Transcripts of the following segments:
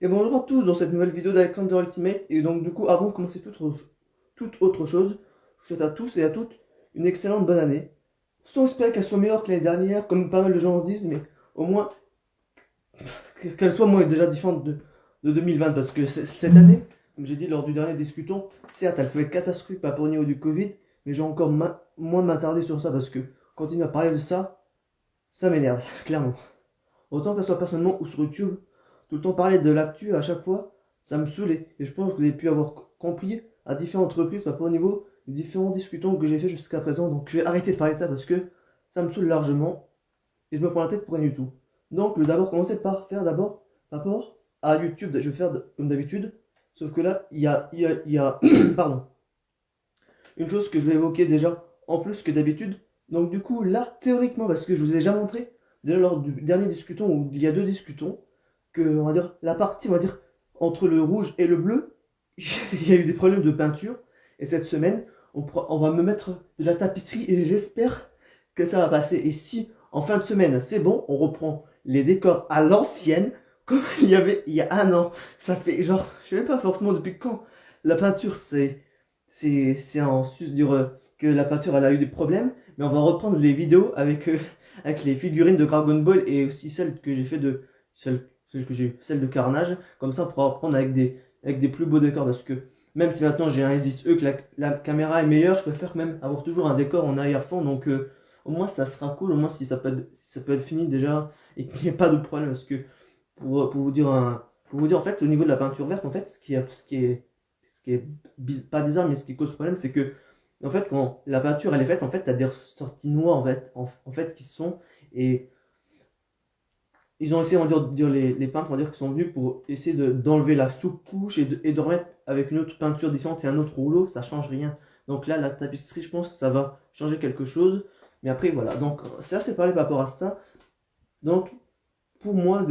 Et bonjour à tous dans cette nouvelle vidéo d'Alexander Ultimate. Et donc du coup, avant de commencer toute autre chose, je vous souhaite à tous et à toutes une excellente bonne année. Sans espérer qu'elle soit meilleure que l'année dernière, comme pas mal de gens en disent, mais au moins qu'elle soit moins déjà différente de 2020. Parce que cette année, comme j'ai dit lors du dernier discuton, certes elle peut être catastrophique par rapport au niveau du Covid, mais j'ai encore moins m'attarder sur ça parce que continuer à parler de ça, ça m'énerve, clairement. Autant que ce soit personnellement ou sur YouTube, tout le temps parler de l'actu à chaque fois, ça me saoulait. Et je pense que vous avez pu avoir compris à différentes reprises, pas au niveau des différents discutants que j'ai fait jusqu'à présent. Donc je vais arrêter de parler de ça parce que ça me saoule largement et je me prends la tête pour rien du tout. Donc je vais d'abord commencer par faire d'abord rapport à YouTube. Je vais faire comme d'habitude, sauf que là, il y a pardon, une chose que je vais évoquer déjà en plus que d'habitude. Donc du coup, là, théoriquement, parce que je vous ai déjà montré, déjà lors du dernier discuton, où il y a deux discutons, que, on va dire, la partie, on va dire, entre le rouge et le bleu, il y a eu des problèmes de peinture. Et cette semaine, on va me mettre de la tapisserie et j'espère que ça va passer. Et si, en fin de semaine, c'est bon, on reprend les décors à l'ancienne, comme il y avait il y a un an. Ça fait genre, je sais même pas forcément depuis quand la peinture c'est en sus dire que la peinture elle a eu des problèmes, mais on va reprendre les vidéos avec les figurines de Dragon Ball et aussi celles que j'ai fait celle de Carnage. Comme ça, on pourra reprendre avec des plus beaux décors parce que même si maintenant j'ai un Isis-E que la caméra est meilleure, je préfère même avoir toujours un décor en arrière-fond. Donc au moins ça sera cool, au moins si ça peut être fini déjà et qu'il n'y ait pas de problème parce que pour vous dire pour vous dire en fait au niveau de la peinture verte en fait ce qui est pas bizarre, mais ce qui cause problème, c'est que, en fait, quand la peinture elle est faite, en fait, t'as des sorties noires, en fait, qui sont, et ils ont essayé, on va dire les peintres, on va dire, qui sont venus pour essayer d'enlever la sous-couche et de remettre avec une autre peinture différente et un autre rouleau, ça change rien. Donc là, la tapisserie, je pense, ça va changer quelque chose. Mais après, voilà. Donc, ça, c'est parlé par rapport à ça. Donc, pour moi,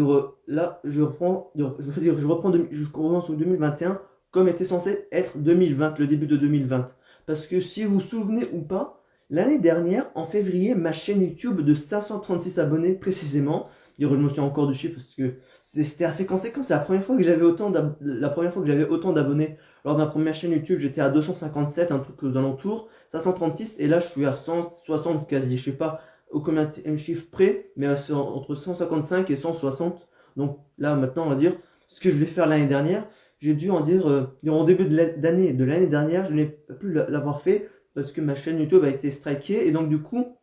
là, je reprends, je commence au 2021 comme était censé être 2020, le début de 2020. Parce que si vous vous souvenez ou pas, l'année dernière, en février, ma chaîne YouTube de 536 abonnés précisément, je me souviens encore du chiffre parce que c'était assez conséquent. C'est la première fois que j'avais autant d'abonnés. Lors de ma première chaîne YouTube, j'étais à 257, un truc aux alentours, 536, et là je suis à 160 quasi. Je sais pas au combien de chiffre près, mais entre 155 et 160. Donc là, maintenant, on va dire ce que je vais faire l'année dernière. J'ai dû en dire, en début de l'année dernière, je n'ai pas pu l'avoir fait parce que ma chaîne YouTube a été strikée. Et donc, du coup,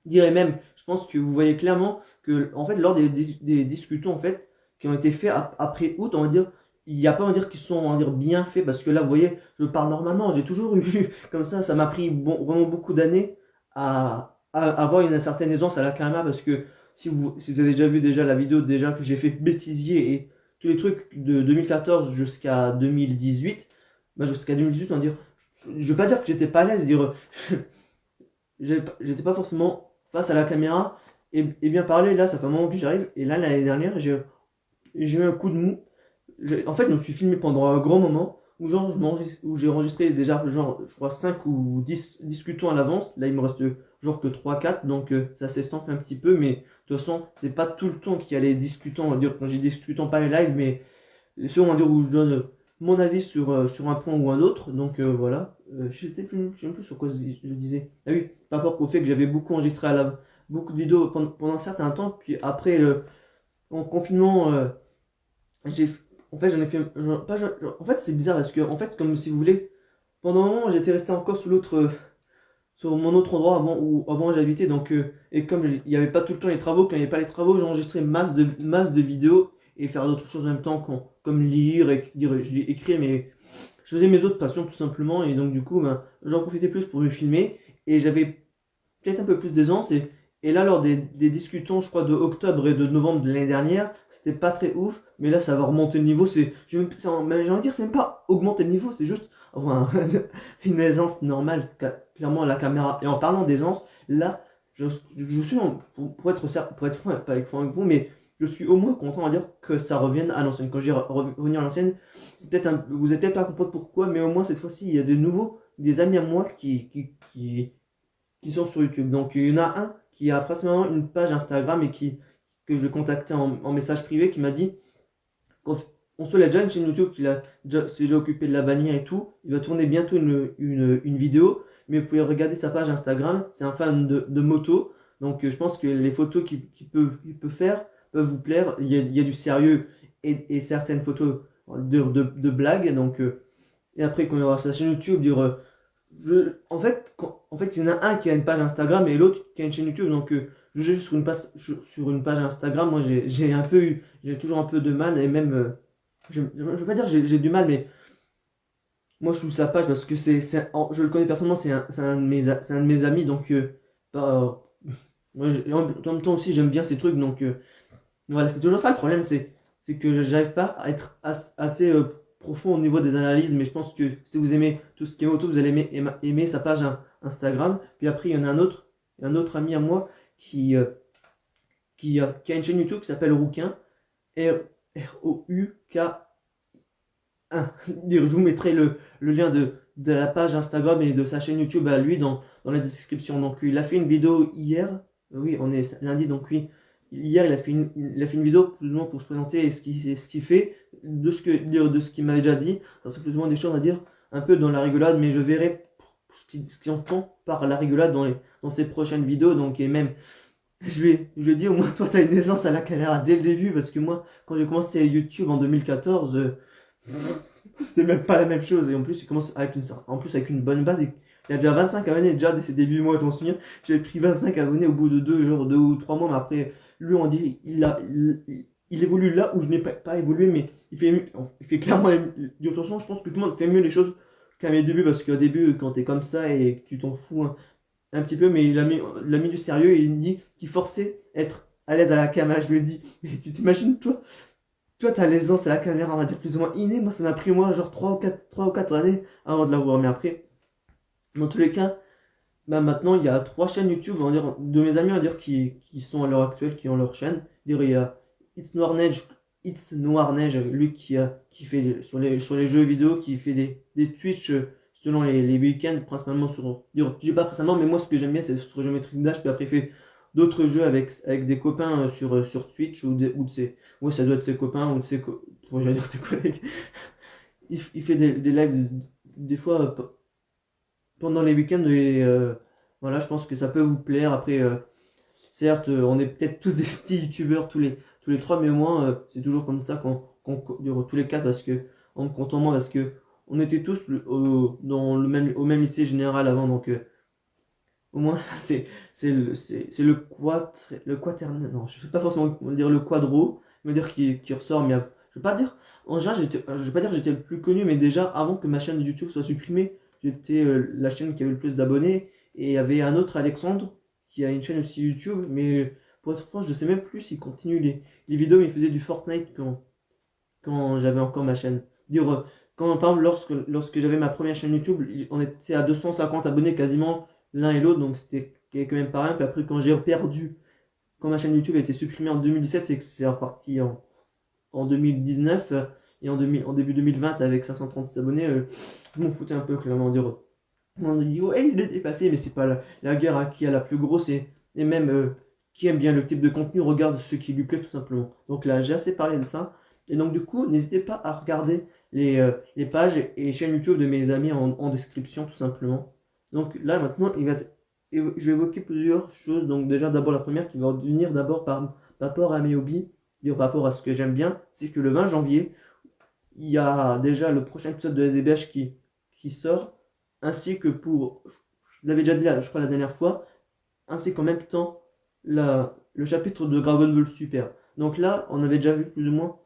je dirais même, je pense que vous voyez clairement que, en fait, lors des discussions, en fait, qui ont été faits après août, on va dire, il n'y a pas, on va dire, qui sont, on va dire, bien faits parce que là, vous voyez, je parle normalement. J'ai toujours eu, comme ça m'a pris vraiment beaucoup d'années à avoir une certaine aisance à la caméra parce que si vous avez déjà vu déjà la vidéo déjà que j'ai fait bêtisier et tous les trucs de 2014 jusqu'à 2018, bah jusqu'à 2018 on va dire, je veux pas dire que j'étais pas à l'aise, dire j'étais pas forcément face à la caméra et bien parler, là ça fait un moment que j'y arrive et là l'année dernière j'ai eu un coup de mou. En fait, je me suis filmé pendant un grand moment où, genre, où j'ai enregistré déjà, genre, je crois 5 ou 10 discutons à l'avance. Là, il me reste genre que 3 4 donc ça s'estompe un petit peu. Mais de toute façon, c'est pas tout le temps qu'il y a les discutants, on va dire, quand j'ai discutant pas les live, mais ceux, on va dire, où je donne mon avis sur un point ou un autre. Donc voilà. Je sais même plus sur quoi je disais. Ah oui, par rapport au fait que j'avais beaucoup enregistré beaucoup de vidéos pendant un certain temps. Puis après, en confinement, j'ai, en fait, j'en ai fait, pas, en fait, c'est bizarre parce que, en fait, comme si vous voulez, pendant un moment, j'étais resté encore sur mon autre endroit où avant j'habitais, donc, et comme il n'y avait pas tout le temps les travaux, quand il n'y avait pas les travaux, j'enregistrais masse de vidéos et faire d'autres choses en même temps, comme lire, écrire, mais je faisais mes autres passions tout simplement, et donc, du coup, ben, j'en profitais plus pour me filmer, et j'avais peut-être un peu plus d'aisance. Et là, lors des discutons, je crois, de octobre et de novembre de l'année dernière, c'était pas très ouf. Mais là, ça va remonter le niveau. J'ai envie de dire, c'est même pas augmenter le niveau, c'est juste avoir une aisance normale, clairement, à la caméra. Et en parlant d'aisance, là, je suis, pour être franc, pas avec vous, mais je suis au moins content à dire que ça revienne à l'ancienne. Quand je dis revenir à l'ancienne, vous n'allez peut-être pas comprendre pourquoi, mais au moins cette fois-ci, il y a de nouveaux, des amis à moi qui sont sur YouTube. Donc il y en a un qui a principalement une page Instagram et que je vais contacter en message privé qui m'a dit en soi, il a déjà une chaîne YouTube s'est déjà occupé de la bannière et tout. Il va tourner bientôt une vidéo, mais vous pouvez regarder sa page Instagram. C'est un fan de moto, donc je pense que les photos qu'il peut faire peuvent vous plaire. Il y a du sérieux et certaines photos de blagues. Donc, et après, quand il y aura sa chaîne YouTube, en fait, il y en a un qui a une page Instagram et l'autre qui a une chaîne YouTube. Donc, juger sur une page Instagram, moi, j'ai toujours un peu de mal et même, je veux pas dire j'ai du mal, mais moi, je trouve sa page parce que je le connais personnellement, c'est un de mes amis, donc, bah, et en même temps aussi, j'aime bien ces trucs, donc, voilà, c'est toujours ça le problème, c'est que j'arrive pas à être assez profond au niveau des analyses, mais je pense que si vous aimez tout ce qui est auto, vous allez aimer sa page Instagram. Puis après, il y en a un autre ami à moi qui, euh, qui a une chaîne YouTube qui s'appelle Rouquin, ROUK1. Je vous mettrai le lien de la page Instagram et de sa chaîne YouTube à lui dans la description. Donc, il a fait une vidéo hier, oui, on est lundi, donc oui. Hier, il a fait une vidéo plus ou moins pour se présenter et ce qu'il fait, de ce qu'il m'avait déjà dit. Ça serait plus ou moins des choses à dire un peu dans la rigolade, mais je verrai ce qu'il entend par la rigolade dans ses prochaines vidéos. Donc, et même, je lui ai dit, au moins, toi, tu as une aisance à la caméra dès le début, parce que moi, quand j'ai commencé YouTube en 2014, c'était même pas la même chose. Et en plus, il commence avec une bonne base. Il a déjà 25 abonnés déjà dès ses débuts. Moi, je m'en souviens, j'avais pris 25 abonnés au bout de genre 2 ou 3 mois. Mais après, lui, on dit, il évolue là où je n'ai pas évolué. Mais il fait clairement de toute façon, je pense que tout le monde fait mieux les choses qu'à mes débuts. Parce qu'au début, quand t'es comme ça et que tu t'en fous un petit peu, mais il a mis du sérieux et il me dit qu'il forçait être à l'aise à la caméra. Je lui ai dit, mais tu t'imagines, toi, t'as l'aisance à la caméra, on va dire plus ou moins innée. Moi, ça m'a pris, moi, genre 3 ou 4 années avant de l'avoir. Mais après, dans tous les cas, bah, maintenant, il y a 3 chaînes YouTube, on va dire, de mes amis, on va dire, qui sont à l'heure actuelle, qui ont leur chaîne. Il y a It's Noir Neige, lui qui fait sur les jeux vidéo, qui fait des Twitch selon les week-ends, principalement je dis pas principalement, mais moi, ce que j'aime bien, c'est sur Geometry Dash, puis après, il fait d'autres jeux avec des copains sur Twitch ou de ses. Ouais, ça doit être ses copains ou de j'allais dire ses collègues. Il fait des lives des fois pendant les week-ends et voilà, je pense que ça peut vous plaire. Après, certes, on est peut-être tous des petits youtubeurs tous les trois, mais au moins, c'est toujours comme ça durant tous les quatre parce que, en me comptant moi, parce que on était tous au même lycée général avant, donc au moins, c'est le quaternaire, non, je sais pas forcément comment dire le quadro, mais dire qui ressort, mais je vais pas dire, en général, je vais pas dire que j'étais le plus connu, mais déjà, avant que ma chaîne YouTube soit supprimée, j'étais la chaîne qui avait le plus d'abonnés, et il y avait un autre Alexandre, qui a une chaîne aussi YouTube, mais pour être franc, je sais même plus s'il continue les vidéos, mais il faisait du Fortnite quand j'avais encore ma chaîne. Dire, quand par exemple, lorsque j'avais ma première chaîne YouTube, on était à 250 abonnés quasiment l'un et l'autre, donc c'était quand même pas rien. Puis après, quand ma chaîne YouTube a été supprimée en 2017 et que c'est reparti en 2019 et en début 2020 avec 536 abonnés, je m'en foutais un peu, clairement. Dire, on dit, ouais, il est dépassé, mais c'est pas la guerre à qui a la plus grosse et même qui aime bien le type de contenu regarde ce qui lui plaît tout simplement. Donc là, j'ai assez parlé de ça. Et donc, du coup, n'hésitez pas à regarder les pages et chaînes YouTube de mes amis en description tout simplement. Donc là, maintenant, je vais évoquer plusieurs choses. Donc, déjà, d'abord, la première qui va venir d'abord par rapport à mes hobbies, par rapport à ce que j'aime bien, c'est que le 20 janvier, il y a déjà le prochain épisode de SDBH qui sort, ainsi que je l'avais déjà dit je crois la dernière fois, ainsi qu'en même temps le chapitre de Dragon Ball Super. Donc là, on avait déjà vu plus ou moins,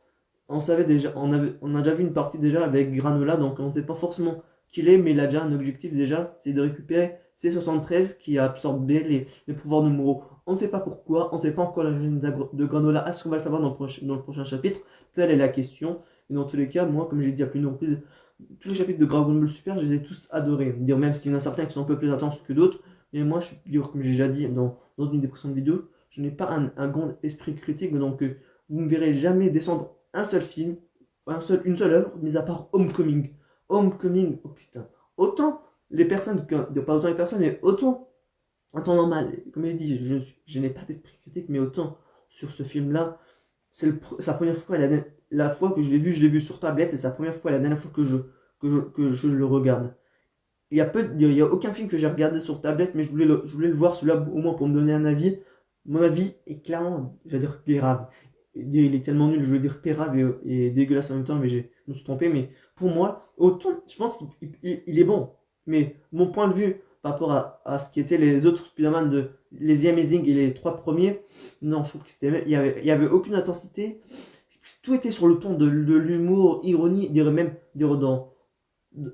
on savait déjà, on a déjà vu une partie déjà avec Granola, donc on ne sait pas forcément qui il est, mais il a déjà un objectif déjà, c'est de récupérer C73 qui a absorbé les pouvoirs de Moro. On ne sait pas pourquoi, on ne sait pas encore la gêne de Granola, est-ce qu'on va le savoir dans le prochain chapitre? Telle est la question. Et dans tous les cas, moi, comme j'ai dit à plusieurs reprises, tous les chapitres de Dragon Ball Super, je les ai tous adorés. Dire même s'il y en a certains qui sont un peu plus intenses que d'autres, mais moi, comme j'ai déjà dit dans une des précédentes vidéos, je n'ai pas un grand esprit critique, donc vous ne verrez jamais descendre un seul film, une seule œuvre, mis à part Homecoming. Homecoming, oh putain. Autant les personnes, pas autant les personnes, mais autant en temps normal, comme il dit, je n'ai pas d'esprit critique, mais autant sur ce film-là, c'est sa première fois, la fois que je l'ai vu sur tablette, c'est sa première fois, la dernière fois que je le regarde. Il y a aucun film que j'ai regardé sur tablette, mais je voulais le voir celui-là au moins pour me donner un avis. Mon avis est clairement, j'allais dire pérave. Il est tellement nul, je veux dire pérave et dégueulasse en même temps, mais je me suis trompé. Mais pour moi, autant, je pense qu'il est bon. Mais mon point de vue par rapport à ce qui étaient les autres Spider-Man les The Amazing et les trois premiers, non, je trouve il y avait aucune intensité. Tout était sur le ton de l'humour, ironie, dirais même, dire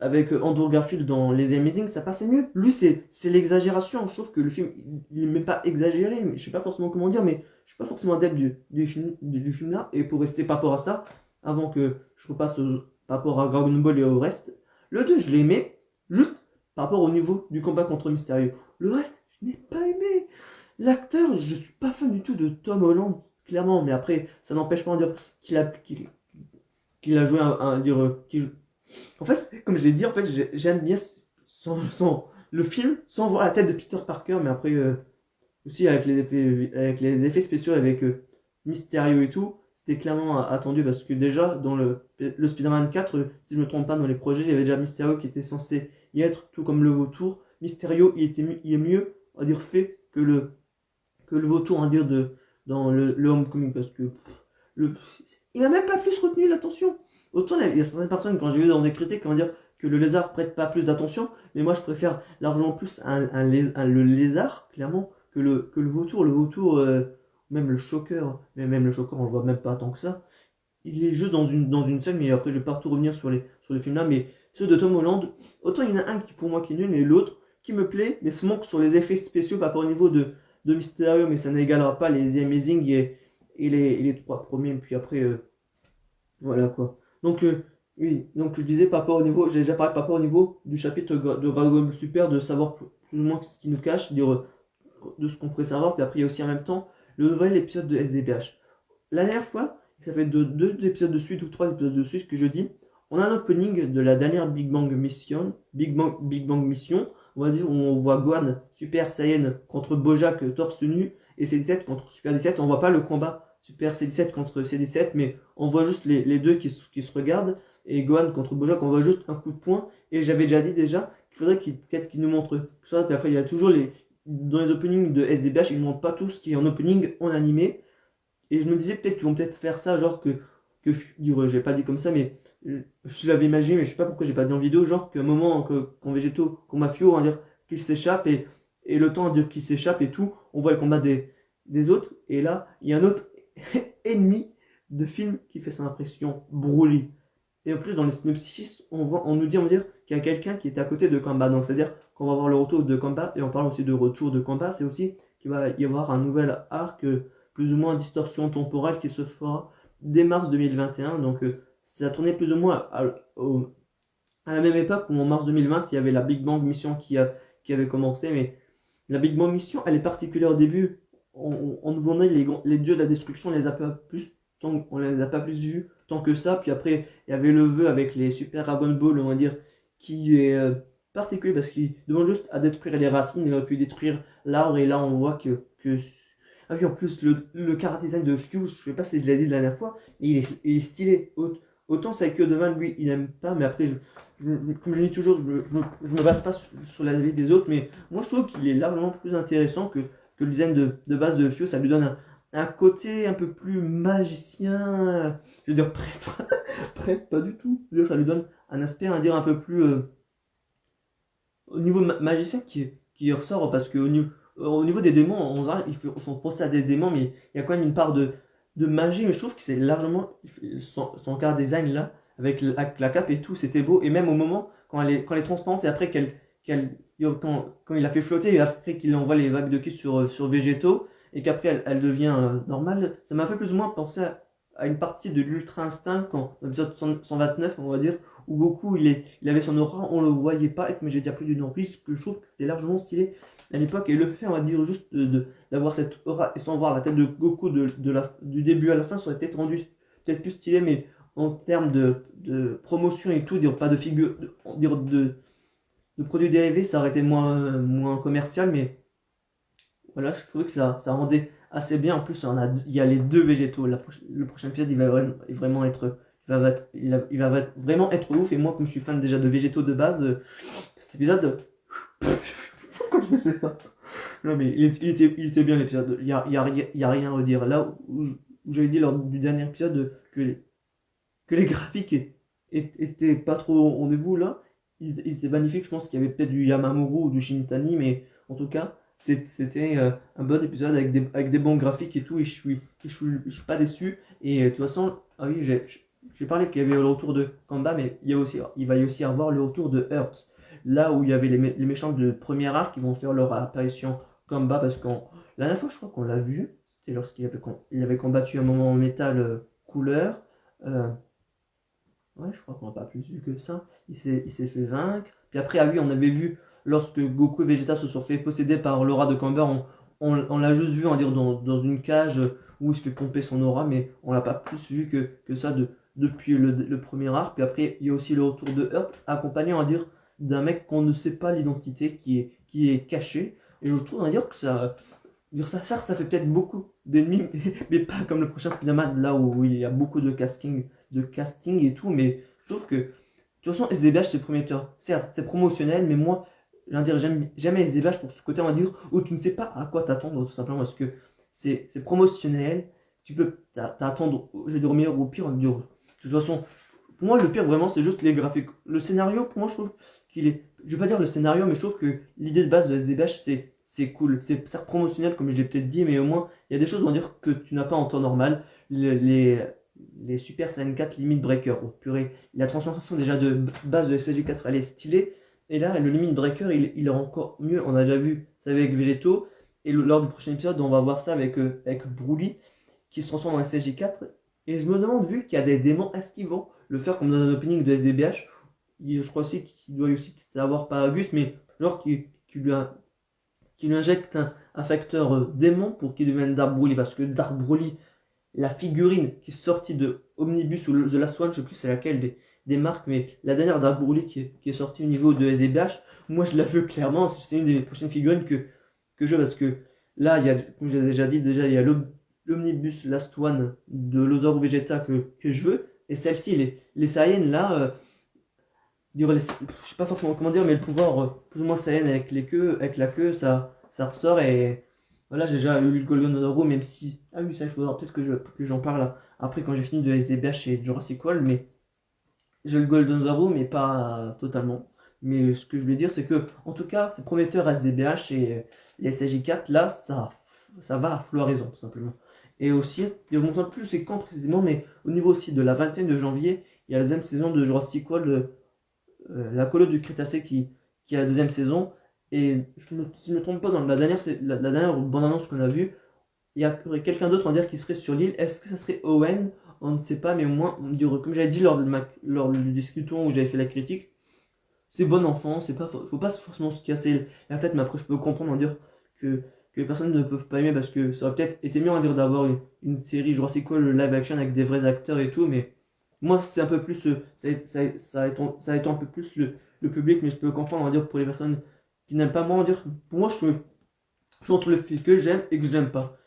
avec Andrew Garfield dans Les Amazing, ça passait mieux. Lui, c'est l'exagération. Je trouve que le film, il n'est même pas exagéré, mais je sais pas forcément comment dire, mais je suis pas forcément adepte du film là. Et pour rester par rapport à ça, avant que je repasse par rapport à Dragon Ball et au reste, le 2, je l'ai aimé, juste par rapport au niveau du combat contre Mysterio. Le reste, je n'ai pas aimé. L'acteur, je suis pas fan du tout de Tom Holland, clairement, mais après, ça n'empêche pas de dire qu'il a joué en fait, comme je l'ai dit, en fait, j'aime bien le film sans voir la tête de Peter Parker, mais après aussi avec les effets spéciaux, avec Mysterio et tout, c'était clairement attendu parce que déjà dans le Spider-Man 4, si je me trompe pas, dans les projets, il y avait déjà Mysterio qui était censé y être, tout comme le vautour. Mysterio, il est mieux, on va dire, fait que le vautour, on va dire, dans le Homecoming parce que le, il m'a même pas plus retenu l'attention. Autant il y a certaines personnes, quand j'ai vu dans des critiques, comment dire, que le lézard prête pas plus d'attention, mais moi je préfère largement plus le lézard, clairement, que le vautour. Le vautour, même le choqueur, mais même le choqueur, on le voit même pas tant que ça. Il est juste dans une scène, mais après je vais pas tout revenir sur les films là, mais ceux de Tom Holland, autant il y en a un qui pour moi qui est nul, mais l'autre qui me plaît, mais se manque sur les effets spéciaux par rapport au niveau de Mysterio, mais ça n'égalera pas les The Amazing et les trois premiers, puis après, voilà quoi. Donc, oui, donc je disais par rapport au niveau, j'ai déjà parlé par rapport au niveau du chapitre de Dragon Ball Super, de savoir plus ou moins ce qui nous cache, de ce qu'on pourrait savoir, puis après il y a aussi en même temps le nouvel épisode de SDBH. La dernière fois, ça fait deux épisodes de suite ou trois épisodes de suite que je dis, on a un opening de la dernière Big Bang Mission, on va dire, où on voit Gohan Super Saiyan contre Bojack torse nu et C17 contre Super 17. On voit pas le combat Super C17 contre C17, mais on voit juste les deux qui se regardent. Et Gohan contre Bojack, on voit juste un coup de poing. Et j'avais déjà dit déjà qu'il faudrait peut-être qu'il nous montre ça. Puis après, il y a toujours dans les openings de SDBH, ils ne montrent pas tout ce qui est en opening en animé. Et je me disais peut-être qu'ils vont peut-être faire ça, genre j'ai pas dit comme ça, mais je l'avais imaginé, mais je sais pas pourquoi j'ai pas dit en vidéo, genre qu'à un moment, quand Végéto, qu'on Mafio, on va dire qu'il s'échappe, et le temps à dire qu'il s'échappe et tout, on voit le combat des autres, et là, il y a un autre ennemi de film qui fait son impression, Broly. Et en plus, dans les synopsis, on nous dit, on va dire, qu'il y a quelqu'un qui est à côté de Kamba, donc c'est-à-dire qu'on va voir le retour de Kamba, et on parle aussi de retour de Kamba, c'est aussi qu'il va y avoir un nouvel arc, plus ou moins distorsion temporelle qui se fera dès mars 2021, donc ça a tourné plus ou moins à la même époque où en mars 2020 il y avait la Big Bang Mission qui avait commencé, mais la Big Bang Mission elle est particulière au début. On nous vendait les dieux de la destruction, on les a pas plus vus tant que ça, puis après il y avait le vœu avec les Super Dragon Ball, on va dire, qui est particulier parce qu'il demande juste à détruire les racines, il aurait pu détruire l'arbre, et là on voit que ah oui, en plus, le chara design de Fuse, je sais pas si je l'ai dit la dernière fois, mais il est stylé. Autant Saikyo Devin, lui, il aime pas, mais après, comme je dis toujours, je me base pas sur la vie des autres, mais moi je trouve qu'il est largement plus intéressant que le design de base de Fuse. Ça lui donne un côté un peu plus magicien, je veux dire prêtre, prêtre, pas du tout. Je veux dire, ça lui donne un aspect, on va dire, un peu plus au niveau magicien qui ressort, parce que au niveau des démons, il faut penser à des démons, mais il y a quand même une part de magie, mais je trouve que c'est largement son car design là, avec la cape et tout, c'était beau, et même au moment quand elle est transparente, et après quand il a fait flotter, et après qu'il envoie les vagues de ki sur Végéto, et qu'après elle devient normale, ça m'a fait plus ou moins penser à une partie de l'Ultra Instinct, quand l'épisode 129, on va dire, où Goku il avait son aura, on le voyait pas, mais j'ai déjà plus d'une reprise, que je trouve que c'était largement stylé à l'époque, et le fait, on va dire, juste d'avoir cette aura et sans voir la tête de Goku du début à la fin, ça aurait peut-être rendu peut-être plus stylé, mais en termes de promotion et tout, dire pas de figure, de produits dérivés, ça aurait été moins commercial, mais voilà, je trouvais que ça rendait assez bien. En plus, il y a les deux végétaux. Le prochain épisode, vraiment être, il va vraiment être ouf. Et moi, comme je suis fan déjà de végétaux de base, cet épisode, pourquoi je fais ça? Non, mais il était bien l'épisode. Il y a rien à redire. Là où j'avais dit lors du dernier épisode que les graphiques étaient pas trop au rendez-vous, là, ils étaient magnifiques. Je pense qu'il y avait peut-être du Yamamoru ou du Shintani, mais en tout cas, c'était un bon épisode avec des bons graphiques et tout. Et je suis pas déçu. Et de toute façon, ah oui, j'ai parlé qu'il y avait le retour de Kamba, mais il va y aussi avoir le retour de Earth. Là où il y avait les méchants de premier arc qui vont faire leur apparition Kamba, parce que la dernière fois, je crois qu'on l'a vu, c'était il avait combattu un moment en métal couleur. Euh, Ouais, je crois qu'on n'a pas plus vu que ça. Il s'est fait vaincre. Puis après, ah oui, on avait vu lorsque Goku et Vegeta se sont fait posséder par l'aura de Camber, on l'a juste vu, on va dire, dans une cage où il se fait pomper son aura, mais on l'a pas plus vu que ça depuis le premier arc. Puis après, il y a aussi le retour de Earth, accompagné, on va dire, d'un mec qu'on ne sait pas l'identité, qui est caché. Et je trouve, on va dire, que ça. Dire ça, certes, ça fait peut-être beaucoup d'ennemis, mais pas comme le prochain Spider-Man, là où il y a beaucoup de casting et tout, mais je trouve que, de toute façon, SDBH c'est prometteur. Certes, c'est promotionnel, mais moi, j'aime SDBH pour ce côté, on va dire, où tu ne sais pas à quoi t'attendre, tout simplement, parce que c'est promotionnel, tu peux t'attendre, je vais dire au meilleur ou au pire, on va dire, de toute façon, pour moi, le pire, vraiment, c'est juste les graphiques. Le scénario, pour moi, je trouve qu'il est, je vais pas dire le scénario, mais je trouve que l'idée de base de SDBH, c'est cool. C'est certes promotionnel, comme je l'ai peut-être dit, mais au moins, il y a des choses, on va dire, que tu n'as pas en temps normal. Les Super Saiyan 4 Limit Breaker. Oh, purée, la transformation déjà de base de SSJ4, elle est stylée. Et là, le Limit Breaker, il est encore mieux. On a déjà vu ça avec Végéto. Et lors du prochain épisode, on va voir ça avec Broly, qui se transforme en SSJ4. Et je me demande, vu qu'il y a des démons, est-ce qu'ils vont le faire comme dans un opening de SDBH? Je crois aussi qu'il doit aussi savoir Paragus, mais genre qui lui injecte un facteur démon pour qu'il devienne Dark Broly. Parce que Dark Broly, la figurine qui est sortie de Omnibus ou The Last One, je sais plus c'est laquelle des marques, mais la dernière Dark Broly qui est sortie au niveau de SDBH, moi je la veux clairement, c'est une des prochaines figurines que je veux, parce que là, comme j'ai déjà dit, déjà il y a l'Omnibus Last One de Lozaru Vegeta que je veux, et celle-ci, les Saiyans là, je sais pas forcément comment dire, mais le pouvoir plus ou moins Saiyan avec la queue, ça ressort et voilà, j'ai déjà eu le Golden Zoro, même si. Ah oui, ça, il faudra peut-être que j'en parle après quand j'ai fini de SDBH et Jurassic World, mais j'ai le Golden Zoro, mais pas totalement. Mais ce que je voulais dire, c'est que, en tout cas, c'est prometteur SDBH et les SJ4, là, ça va à floraison, tout simplement. Et aussi, je ne me plus c'est quand précisément, mais au niveau aussi de la vingtaine de janvier, il y a la deuxième saison de Jurassic World, la colo du Crétacé qui a la deuxième saison. Et si je ne me trompe pas, dans la dernière bande-annonce qu'on a vue, il y aurait quelqu'un d'autre, on va dire, qui serait sur l'île. Est-ce que ça serait Owen? On ne sait pas, mais au moins, comme j'avais dit lors du discuton où j'avais fait la critique, c'est bon enfant, faut pas forcément se casser la tête, mais après je peux comprendre, on va dire, que les personnes ne peuvent pas aimer parce que ça aurait peut-être été mieux, on va dire, d'avoir une série Jurassic World live action avec des vrais acteurs et tout, mais moi c'est un peu plus, ça étend un peu plus le public, mais je peux comprendre, on va dire, pour les personnes qui n'aiment pas, moi, on va dire, pour moi je suis entre le film que j'aime et que j'aime pas.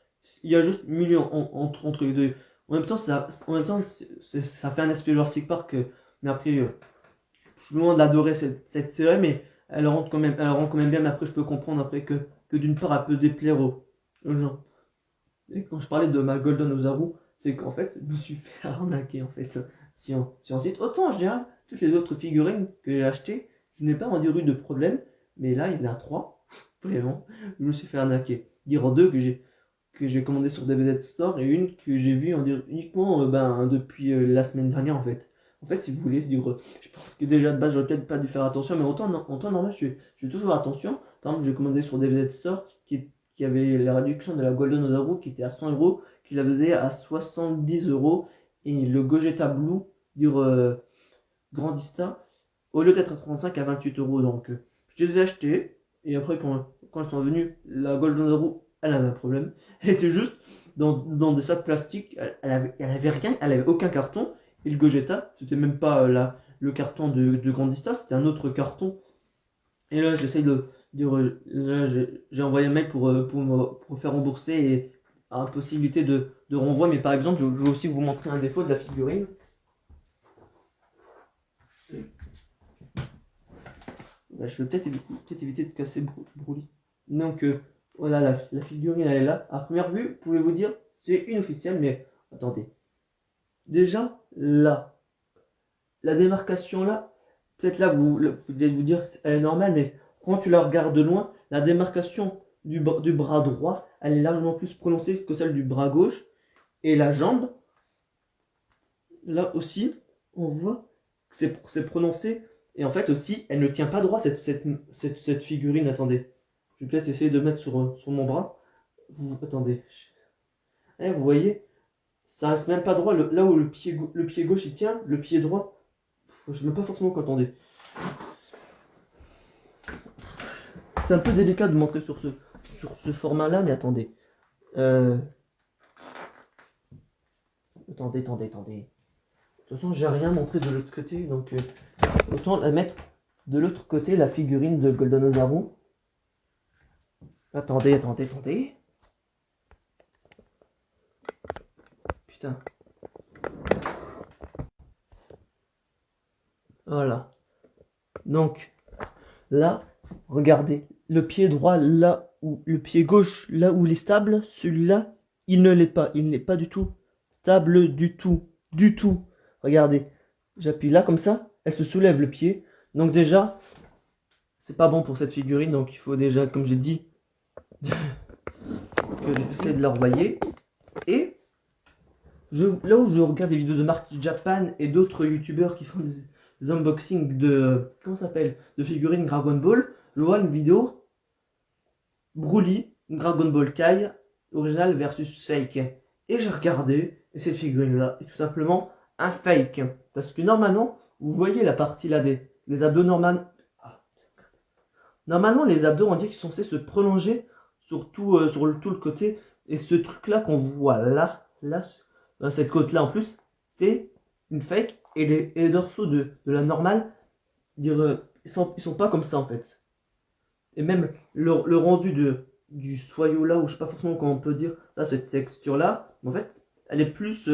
Il y a juste milieu entre les deux. En même temps, ça fait un aspect Jurassic Park, mais après, je suis loin d'adorer cette série, mais elle rend quand même bien. Mais après, je peux comprendre après que d'une part, elle peut déplaire aux gens. Et quand je parlais de ma Golden Ozaru, c'est qu'en fait, je me suis fait arnaquer en fait. Si on cite autant, je dirais, toutes les autres figurines que j'ai achetées, je n'ai pas en dire eu de problème, mais là, il y en a trois, vraiment, je me suis fait arnaquer. Dire deux que j'ai commandé sur DBZ Store et une que j'ai vue en dire uniquement depuis la semaine dernière en fait. En fait, si vous voulez, je pense que déjà de base, j'aurais peut-être pas dû faire attention, mais en temps normal, je fais toujours attention. Par exemple, j'ai commandé sur DBZ Store qui avait la réduction de la Golden Ozaru qui était à 100 €, qui la faisait à 70 €, et le Gogeta Blue, dire Grandista, au lieu d'être à 35 à 28 €. Donc, je les ai achetés, et après, quand elles sont venues, la Golden Ozaru, elle avait un problème. Elle était juste dans des sacs plastiques, elle avait rien, elle avait aucun carton, et le Gogeta, c'était même pas le carton de Grandista, c'était un autre carton. Et là, j'essaye là, j'ai envoyé un mail pour faire rembourser et à possibilité de renvoi. Mais par exemple, je vais aussi vous montrer un défaut de la figurine. Bah, je vais peut-être éviter de casser Broly. Donc voilà, la figurine elle est là. À première vue, vous pouvez vous dire c'est une officielle, mais attendez. Déjà là, la démarcation là, peut-être là vous allez vous dire elle est normale, mais quand tu la regardes de loin, la démarcation du bras droit, elle est largement plus prononcée que celle du bras gauche. Et la jambe, là aussi, on voit que c'est prononcé. Et en fait aussi, elle ne tient pas droit cette figurine. Attendez, je vais peut-être essayer de mettre sur mon bras. Attendez. Vous voyez, ça reste même pas droit. Là où le pied gauche il tient, le pied droit, je ne sais même pas forcément quoi. Attendez. C'est un peu délicat de montrer sur ce format-là, mais attendez. Attendez. De toute façon, j'ai rien montré de l'autre côté, donc autant la mettre de l'autre côté, la figurine de Golden Ozaru. Attendez. Putain. Voilà. Donc, là, regardez. Le pied droit, là où le pied gauche, là où il est stable, celui-là, il ne l'est pas. Il n'est pas du tout stable du tout. Du tout. Regardez. J'appuie là comme ça, elle se soulève le pied. Donc déjà, c'est pas bon pour cette figurine. Donc il faut déjà, comme j'ai dit, que j'essaie de la renvoyer. Et là où je regarde des vidéos de Mark Japan et d'autres youtubeurs qui font des unboxings de, comment ça s'appelle, de figurines Dragon Ball, je vois une vidéo Broly, Dragon Ball Kai, original versus fake. Et j'ai regardé, et cette figurine là est tout simplement un fake. Parce que normalement, vous voyez la partie là des abdos normalement les abdos on dit qu'ils sont censés se prolonger sur tout le côté. Et ce truc là qu'on voit là, dans cette côte là en plus, c'est une fake. Et les dorsaux de la normale, ils sont pas comme ça en fait. Et même le rendu du soyau là, ou je sais pas forcément comment on peut dire ça, cette texture là, en fait, elle est plus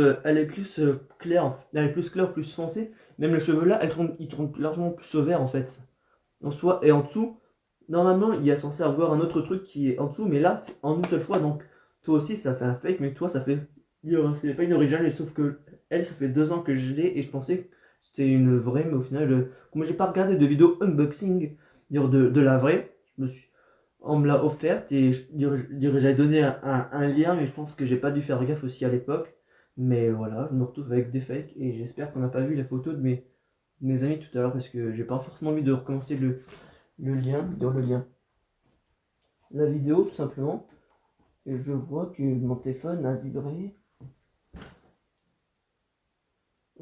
claire, elle est plus claire, plus foncée. Même les cheveux là, ils tournent largement plus au vert en fait. En soi, et en dessous, normalement, il y a censé avoir un autre truc qui est en dessous, mais là, c'est en une seule fois. Donc, toi aussi, ça fait un fake, mais toi, ça fait. C'est pas une originale, et sauf que elle, ça fait 2 ans que je l'ai, et je pensais que c'était une vraie, mais au final, comme j'ai pas regardé de vidéo unboxing de la vraie, on me l'a offerte, et j'avais donné un lien, mais je pense que j'ai pas dû faire gaffe aussi à l'époque. Mais voilà, je me retrouve avec des fakes, et j'espère qu'on n'a pas vu la photo de mes amis tout à l'heure, parce que j'ai pas forcément envie de recommencer le lien, la vidéo tout simplement. Et je vois que mon téléphone a vibré.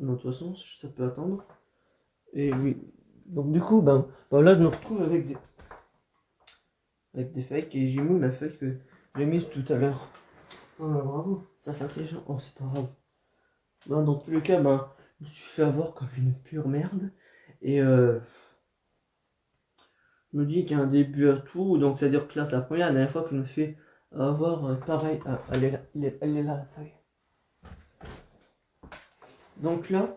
Non, de toute façon, ça peut attendre. Et oui, donc du coup, ben là je me retrouve avec des fakes, et j'ai mis la fake que j'ai mise tout à l'heure. Oh bravo, ça c'est intelligent. Oh, c'est pas grave. Ben, dans tous les cas, je me suis fait avoir comme une pure merde. Et je me dis qu'il y a un début à tout, donc c'est à dire que là c'est la dernière fois que je me fais avoir pareil. Elle est là la feuille. Donc là,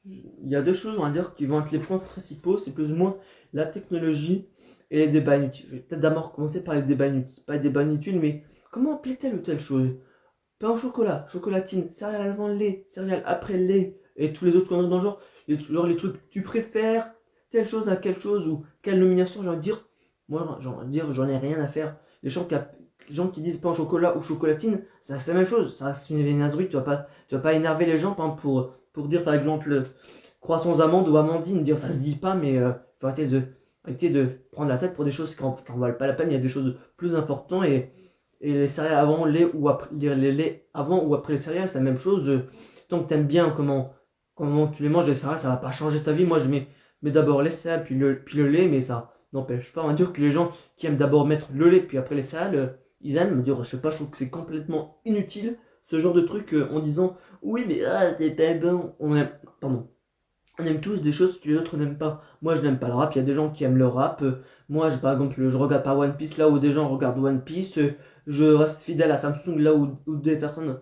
il y a 2 choses on va dire qui vont être les points principaux, c'est plus ou moins la technologie et les débats inutiles. Je vais peut-être d'abord commencer par les débats inutiles. Pas les débats inutiles, mais comment appeler telle ou telle chose. Pain au chocolat, chocolatine, céréales avant le lait, céréales après le lait, et tous les autres conneries dans le genre. Les trucs, tu préfères telle chose à quelque chose, ou quelle nomination, j'ai envie de dire. Moi, j'en ai rien à faire. Les gens qui disent pain au chocolat ou chocolatine, c'est la même chose. Ça reste une viennoiserie. Tu vas pas énerver les gens pour dire par exemple croissants amandes ou amandine. Dire ça se dit pas, mais faut arrêter de prendre la tête pour des choses qui en valent pas la peine. Il y a des choses plus importantes, et les céréales avant le lait ou après les laits avant ou après les céréales, c'est la même chose. Tant que t'aimes bien comment tu les manges les céréales, ça va pas changer ta vie. Moi je mets d'abord les céréales puis le lait, mais ça n'empêche pas, on va dire que les gens qui aiment d'abord mettre le lait puis après les céréales, ils aiment me dire, je sais pas, je trouve que c'est complètement inutile ce genre de truc en disant oui mais c'est pas bon. On aime tous des choses que les autres n'aiment pas. Moi je n'aime pas le rap, il y a des gens qui aiment le rap. Moi par exemple je regarde pas One Piece là où des gens regardent One Piece. je reste fidèle à Samsung là où des personnes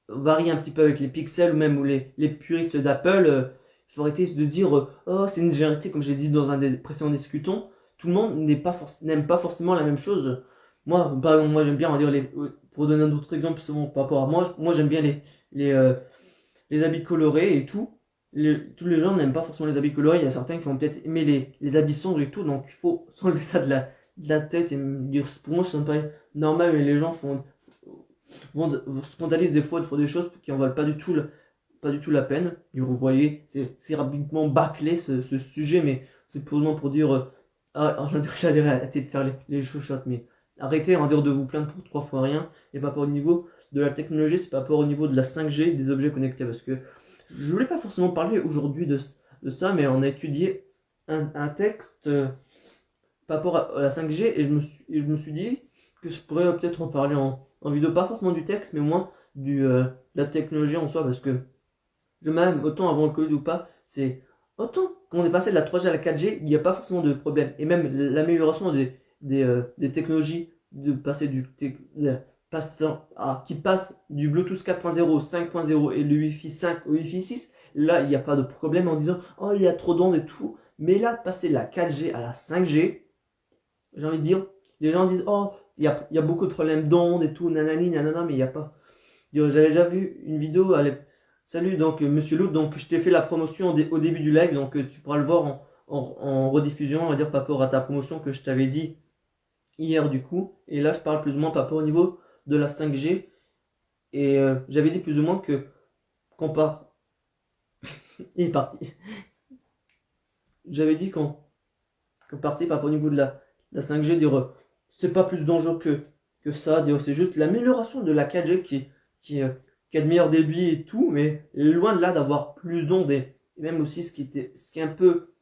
varient un petit peu avec les pixels ou même où les puristes d'Apple. Il faut arrêter de dire oh c'est une généralité comme j'ai dit dans un des précédents discutons. Tout le monde n'aime pas forcément la même chose. Moi, par exemple, moi j'aime bien, on va dire, pour donner un autre exemple, souvent par rapport à moi j'aime bien les, euh, les habits colorés et tout. Tous les gens n'aiment pas forcément les habits colorés. Il y a certains qui vont peut-être aimer les habits sombres et tout. Donc il faut s'enlever ça de la tête et me dire, pour moi, ça me paraît normal, mais les gens se scandalisent des fois pour des choses qui en valent pas du tout la peine. Et vous voyez, c'est rapidement bâclé ce sujet, mais c'est pour dire, j'allais arrêter de faire les chuchotes, mais arrêtez en dire de vous plaindre pour 3 fois rien et pas au niveau de la technologie, c'est pas rapport au niveau de la 5G des objets connectés, parce que je voulais pas forcément parler aujourd'hui de ça, mais on a étudié un texte par rapport à la 5G et je me suis dit que je pourrais peut-être en parler en vidéo, pas forcément du texte, mais au moins de la technologie en soi, parce que même autant avant le Covid ou pas, c'est autant quand on est passé de la 3G à la 4G, il n'y a pas forcément de problème. Et même l'amélioration des technologies de passer qui passe du Bluetooth 4.0, 5.0 et le Wi-Fi 5 au Wi-Fi 6, là il n'y a pas de problème en disant oh il y a trop d'ondes et tout. Mais là, de passer de la 4G à la 5G, j'ai envie de dire, les gens disent oh il y a beaucoup de problèmes d'ondes et tout, nanani, nanana, mais il n'y a pas. J'avais déjà vu une vidéo Salut donc Monsieur Loop, donc je t'ai fait la promotion au début du live, donc tu pourras le voir en rediffusion, on va dire par rapport à ta promotion que je t'avais dit hier du coup. Et là je parle plus ou moins par rapport au niveau de la 5G. Et j'avais dit plus ou moins que qu'on part. Il est parti. J'avais dit qu'on partait par rapport au niveau de la 5G, dire c'est pas plus dangereux que ça, dire c'est juste l'amélioration de la 4G qui, euh, qui a de meilleurs débits et tout, mais loin de là d'avoir plus d'ondes et même aussi ce qui est un peu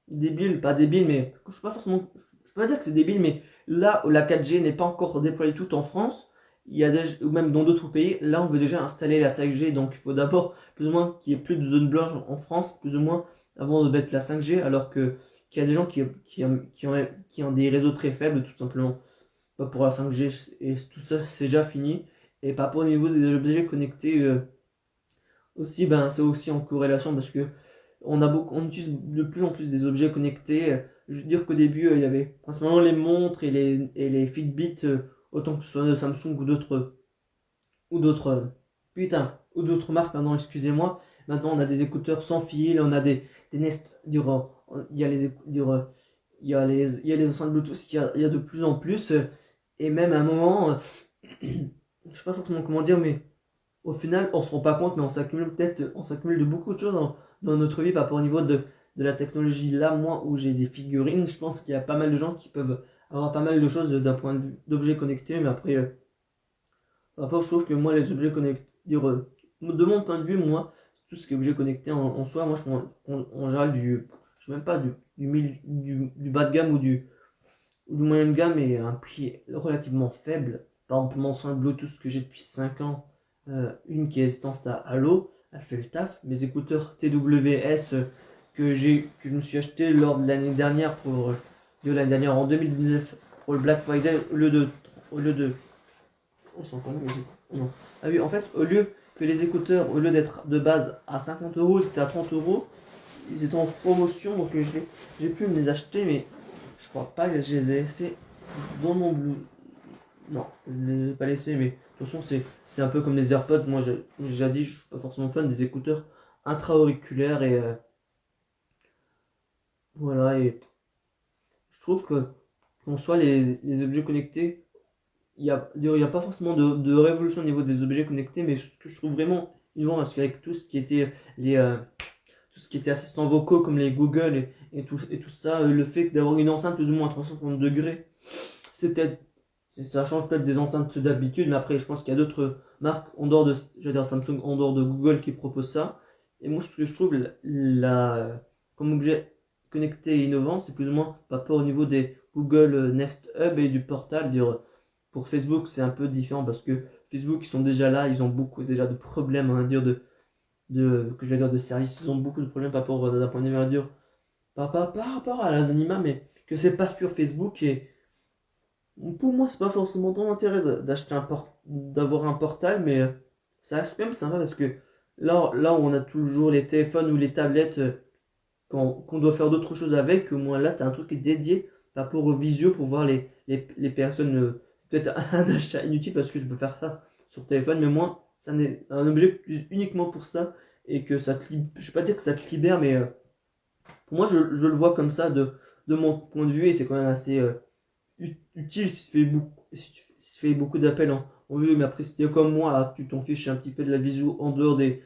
débile, pas débile, mais je sais pas forcément, je peux pas dire que c'est débile, mais là où la 4G n'est pas encore déployée toute en France, il y a ou même dans d'autres pays, là on veut déjà installer la 5G, donc il faut d'abord plus ou moins qu'il y ait plus de zones blanches en France, plus ou moins avant de mettre la 5G, alors que qu'il y a des gens qui ont des réseaux très faibles, tout simplement. Pas pour la 5G, et tout ça c'est déjà fini. Et par rapport au niveau des objets connectés, aussi, ben, c'est aussi en corrélation parce que on utilise de plus en plus des objets connectés. Je veux dire qu'au début, il y avait principalement les montres et les Fitbit, autant que ce soit de Samsung ou d'autres, ou d'autres marques, pardon, excusez-moi. Maintenant, on a des écouteurs sans fil, on a des Nest, il y a il y a les enceintes Bluetooth, il y a de plus en plus, et même à un moment, je sais pas forcément comment dire, mais au final, on se rend pas compte, mais on s'accumule de beaucoup de choses dans notre vie par rapport au niveau de la technologie. Là, moi, où j'ai des figurines, je pense qu'il y a pas mal de gens qui peuvent avoir pas mal de choses d'un point de vue d'objets connectés, mais après, je trouve que moi, les objets connectés, de mon point de vue, moi, tout ce qui est objet connecté en soi, moi, je prends en général je sais même pas, du bas de gamme ou du moyen de gamme et à un prix relativement faible. Par exemple, mon enceinte Bluetooth que j'ai depuis 5 ans, une qui est résistante à l'eau, elle fait le taf. Mes écouteurs TWS que je me suis acheté lors de l'année dernière l'année dernière en 2019 pour le Black Friday au lieu de on s'en connaît, non. Ah oui, en fait, au lieu que les écouteurs, au lieu d'être de base à 50 euros, c'était à 30 euros. Ils étaient en promotion, donc j'ai pu me les acheter, mais je crois pas que je les ai laissés dans mon blue. Non, je ne les ai pas laissés, mais de toute façon, c'est un peu comme les AirPods. Moi, j'ai déjà dit, je suis pas forcément fan des écouteurs intra-auriculaires et voilà. Et je trouve que qu'en soit les objets connectés, il y a pas forcément de révolution au niveau des objets connectés, mais ce que je trouve vraiment innovant, parce qu'avec tout ce qui était tout ce qui était assistants vocaux comme les Google et tout ça, le fait d'avoir une enceinte plus ou moins à 360 degrés, c'est peut-être ça change peut-être des enceintes d'habitude, mais après je pense qu'il y a d'autres marques en dehors de j'allais dire Samsung en dehors de Google qui proposent ça. Et moi ce que je trouve comme objet connecté et innovant, c'est plus ou moins par rapport au niveau des Google Nest Hub et du portal. Pour Facebook, c'est un peu différent parce que Facebook, ils sont déjà là, ils ont beaucoup déjà de problèmes, on va dire, que je vais dire de service, ils ont beaucoup de problèmes par rapport d'un point de vue, on va dire, par rapport à l'anonymat, mais que c'est pas sur Facebook Pour moi, c'est pas forcément ton intérêt d'acheter d'avoir un portable, mais ça reste quand même sympa parce que là où on a toujours les téléphones ou les tablettes qu'on doit faire d'autres choses avec, au moins là, tu as un truc qui est dédié par rapport au visio pour voir les personnes. Peut-être un achat inutile parce que tu peux faire ça sur téléphone, mais moi, ça n'est un objet uniquement pour ça et que ça je vais pas dire que ça te libère, mais pour moi, je le vois comme ça de mon point de vue et c'est quand même assez utile si tu fais beaucoup, si tu fais beaucoup d'appels en vue, mais après, si t'es comme moi, tu t'en fiches un petit peu de la visio en dehors des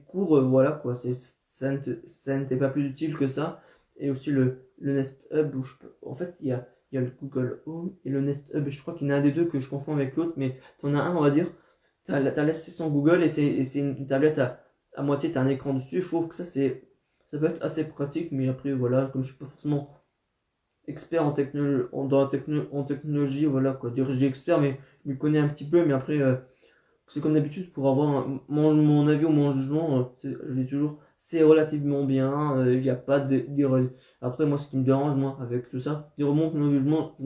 cours, voilà quoi, ça ne t'est pas plus utile que ça. Et aussi le Nest Hub, en fait, il y a le Google Home et le Nest Hub, je crois qu'il y en a un des deux que je confonds avec l'autre, mais t'en as un, on va dire, t'as l'assistant Google et c'est une tablette à moitié, t'as un écran dessus, je trouve que ça peut être assez pratique, mais après, voilà, comme je suis pas forcément expert en technologie, voilà quoi. Dire je dis expert, mais je m'y connais un petit peu, mais après, c'est comme d'habitude pour avoir mon avis ou mon jugement, je dis toujours, c'est relativement bien, il n'y a pas d'erreur. Après, moi, ce qui me dérange, moi, avec tout ça, dire mon jugement, je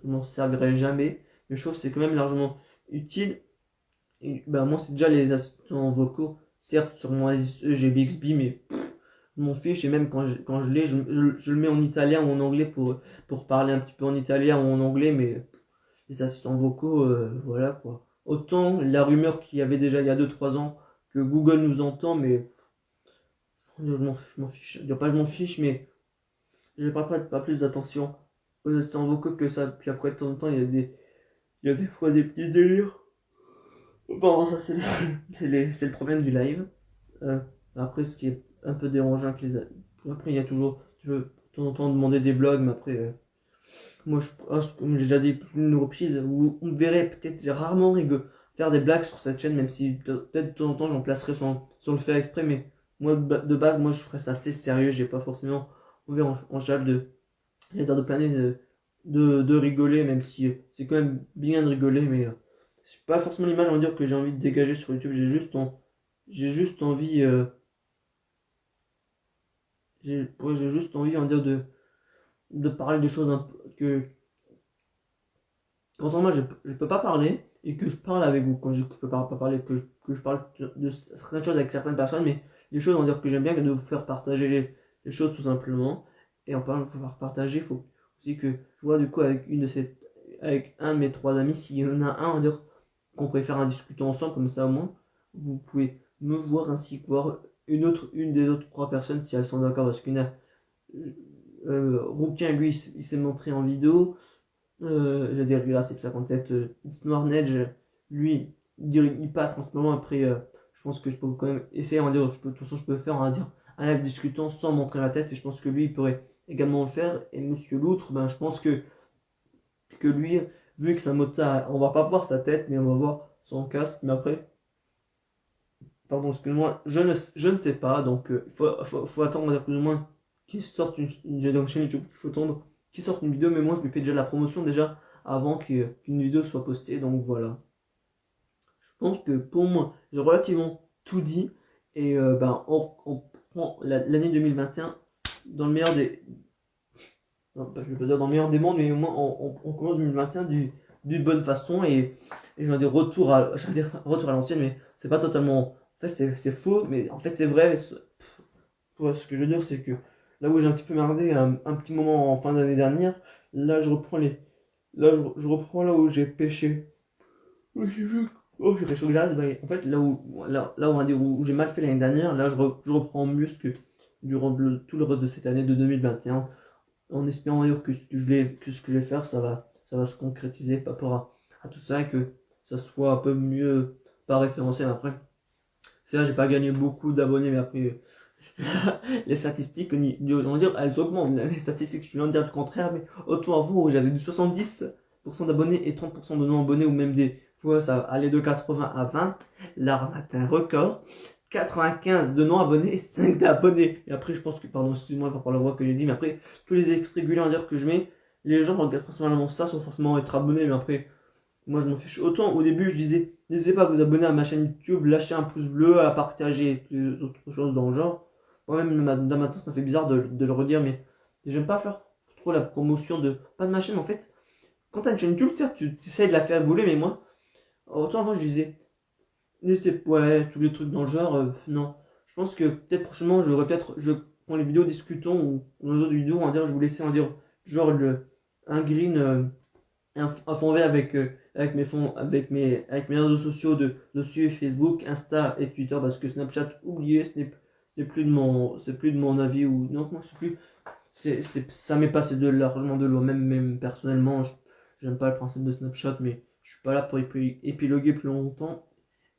m'en servirai jamais, mais je trouve que c'est quand même largement utile. Et, ben, moi, c'est déjà les assistants vocaux, certes, sur mon SE, j'ai Bixby, mais je m'en fiche, et même quand je l'ai, je le mets en italien ou en anglais pour parler un petit peu en italien ou en anglais, mais les assistants vocaux, voilà quoi. Autant la rumeur qu'il y avait déjà il y a 2 3 ans que Google nous entend, mais je m'en fiche. Je dirais pas je m'en fiche, mais je pas pas plus d'attention aux assistants vocaux que ça. Puis après, de temps en temps, il y a des fois des petits délires. Bon, ça c'est le problème du live. Euh, Après, ce qui est un peu dérangeant avec après, il y a toujours, tu peux de temps en temps demander des blogs, mais après, moi, comme j'ai déjà dit une reprise, où on me verrait peut-être rarement faire des blagues sur cette chaîne, même si peut-être de temps en temps j'en placerai sans le faire exprès, mais moi, de base, moi, je ferais ça assez sérieux, j'ai pas forcément envie en général j'allais dire de planer, de rigoler, même si c'est quand même bien de rigoler, mais c'est pas forcément l'image, on va dire, que j'ai envie de dégager sur YouTube, j'ai juste envie, j'ai juste envie, on va dire, de parler des choses que quand moi je peux pas parler et que je parle avec vous, quand je peux pas parler, que je parle de certaines choses avec certaines personnes, mais les choses, on va dire que j'aime bien que de vous faire partager les choses tout simplement. Et en parlant de vous faire partager, il faut aussi que je vois du coup avec un de mes 3 amis, s'il y en a un, on va dire qu'on préfère en discuter ensemble, comme ça au moins, vous pouvez me voir ainsi que voir une des autres 3 personnes si elles sont d'accord, parce qu'il y en a, Rouquin lui il s'est montré en vidéo, j'ai des regrets, c'est 57. It's Noir Nedge, lui, il part en ce moment. Après, je pense que je peux quand même essayer, on va dire, de toute façon, je peux faire, on va dire, un live discutant sans montrer la tête. Et je pense que lui, il pourrait également le faire. Et Monsieur Loutre, ben, je pense que lui, vu que c'est un motard, on va pas voir sa tête, mais on va voir son casque. Mais après, pardon, excuse-moi, je ne sais pas. Donc, faut attendre, on va dire, plus ou moins qu'il sorte j'ai donc chaîne YouTube, il faut attendre qu'il sorte une vidéo, mais moi je lui fais déjà la promotion déjà avant qu'une vidéo soit postée, donc voilà. Je pense que pour moi, j'ai relativement tout dit, et ben, on prend l'année 2021 dans le meilleur des. Non, je vais pas dire dans le meilleur des mondes, mais au moins on commence 2021 d'une bonne façon, et j'en ai j'allais dire retour à l'ancienne, mais c'est pas totalement. En fait, c'est faux, mais en fait, c'est vrai. Ouais, ce que je veux dire, c'est que là où j'ai un petit peu merdé un petit moment en fin d'année dernière, là je reprends là je reprends là où j'ai pêché. Où j'ai vu. Oh, j'ai réussi que j'arrête. Bah, en fait, là où, on va dire, où j'ai mal fait l'année dernière, là je reprends mieux ce que durant tout le reste de cette année de 2021, en espérant d'ailleurs que ce que je vais faire, ça va se concrétiser par rapport à tout ça, et que ça soit un peu mieux par référentiel après. C'est là, j'ai pas gagné beaucoup d'abonnés, mais après, les statistiques, on va dire, elles augmentent. Les statistiques, je viens de dire le contraire, mais autant avant où j'avais du 70% d'abonnés et 30% de non-abonnés, ou même des fois ça allait de 80 à 20. Là, on atteint un record. 95 de non-abonnés et 5 d'abonnés. Et après, je pense que, pardon, excuse-moi par la voix que j'ai dit, mais après, tous les extraits réguliers, on va dire, que je mets, les gens regardent principalement ça, sans forcément être abonnés, mais après, moi je m'en fiche. Autant au début, je disais, n'hésitez pas à vous abonner à ma chaîne YouTube, lâcher un pouce bleu, à partager, et autres choses dans le genre. Moi-même, là maintenant, ça fait bizarre de le redire, mais j'aime pas faire trop la promotion pas de ma chaîne en fait. quand t'as une chaîne YouTube, certes, tu essaies de la faire évoluer, mais moi, autant avant, je disais, n'hésitez ouais, tous les trucs dans le genre, non. Je pense que peut-être prochainement, quand les vidéos discutons ou dans les autres vidéos, on va dire, je vous laisser en dire, genre, un green, un fond vert avec mes fonds, avec mes réseaux sociaux de suivre Facebook, Insta et Twitter, parce que Snapchat, oubliez, c'est plus de mon avis, ou, non, moi, je sais plus. Ça m'est passé de largement de l'eau, même personnellement, j'aime pas le principe de Snapchat, mais je suis pas là pour épiloguer plus longtemps.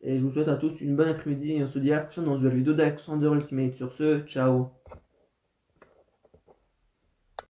Et je vous souhaite à tous une bonne après-midi et on se dit à la prochaine dans une nouvelle vidéo d'Alexander Ultimate. Sur ce, ciao.